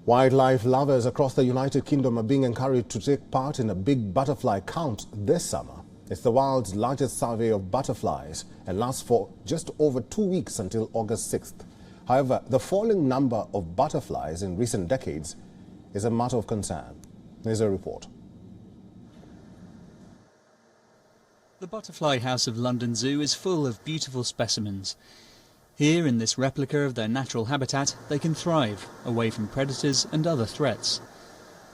Wildlife lovers across the United Kingdom are being encouraged to take part in a big butterfly count this summer. It's the world's largest survey of butterflies and lasts for just over 2 weeks until August 6th. However, the falling number of butterflies in recent decades is a matter of concern. Here's a report. The Butterfly House of London Zoo is full of beautiful specimens. Here, in this replica of their natural habitat, they can thrive, away from predators and other threats.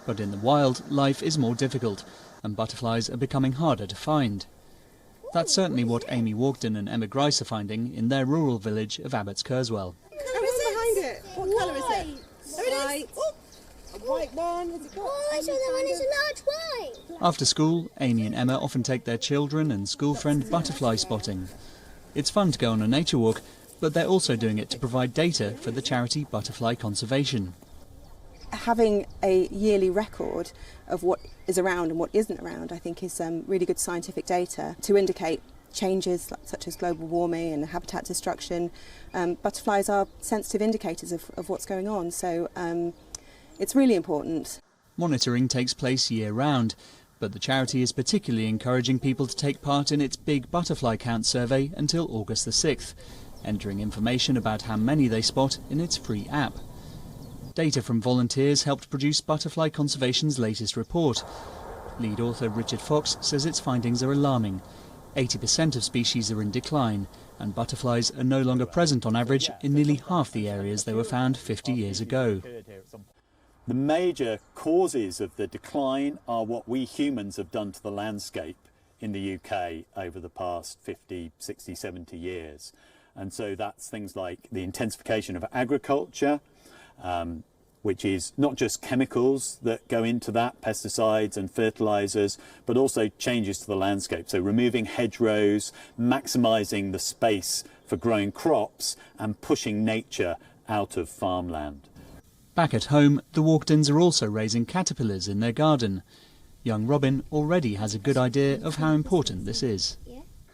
But in the wild, life is more difficult, and butterflies are becoming harder to find. That's certainly what Amy WALKDEN and Emma Grice are finding in their rural village of Abbots Kerswell. What's behind it? What colour is it? There it is. Oh, a white one. Has it got? Oh, I saw that one is a large white. After school, Amy and Emma often take their children and school friend butterfly spotting. It's fun to go on a nature walk, but they're also doing it to provide data for the charity Butterfly Conservation. Having a yearly record of what is around and what isn't around, I think, is really good scientific data to indicate changes such as global warming and habitat destruction. Butterflies are sensitive indicators of what's going on, so it's really important. Monitoring takes place year-round, but the charity is particularly encouraging people to take part in its big butterfly count survey until August the 6th, entering information about how many they spot in its free app. Data from volunteers helped produce Butterfly Conservation's latest report. Lead author Richard Fox says its findings are alarming. 80% of species are in decline, and butterflies are no longer present on average in nearly half the areas they were found 50 years ago. The major causes of the decline are what we humans have done to the landscape in the UK over the past 50, 60, 70 years. And so that's things like the intensification of agriculture, which is not just chemicals that go into that, pesticides and fertilizers, but also changes to the landscape. So removing hedgerows, maximizing the space for growing crops and pushing nature out of farmland. Back at home, the WALKDENs are also raising caterpillars in their garden. Young Robin already has a good idea of how important this is.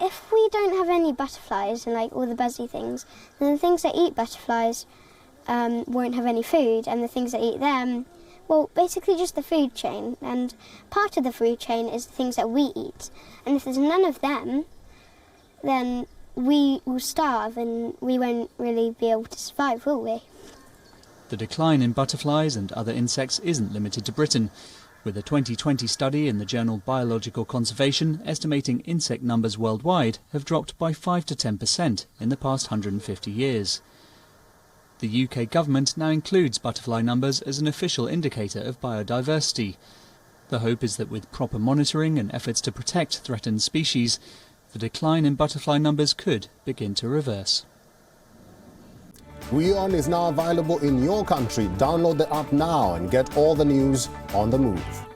If we don't have any butterflies and all the buzzy things, then the things that eat butterflies won't have any food, and the things that eat them, well, basically just the food chain. And part of the food chain is the things that we eat. And if there's none of them, then we will starve and we won't really be able to survive, will we? The decline in butterflies and other insects isn't limited to Britain, with a 2020 study in the journal Biological Conservation estimating insect numbers worldwide have dropped by 5 to 10% in the past 150 years. The UK government now includes butterfly numbers as an official indicator of biodiversity. The hope is that with proper monitoring and efforts to protect threatened species, the decline in butterfly numbers could begin to reverse. WION is now available in your country. Download the app now and get all the news on the move.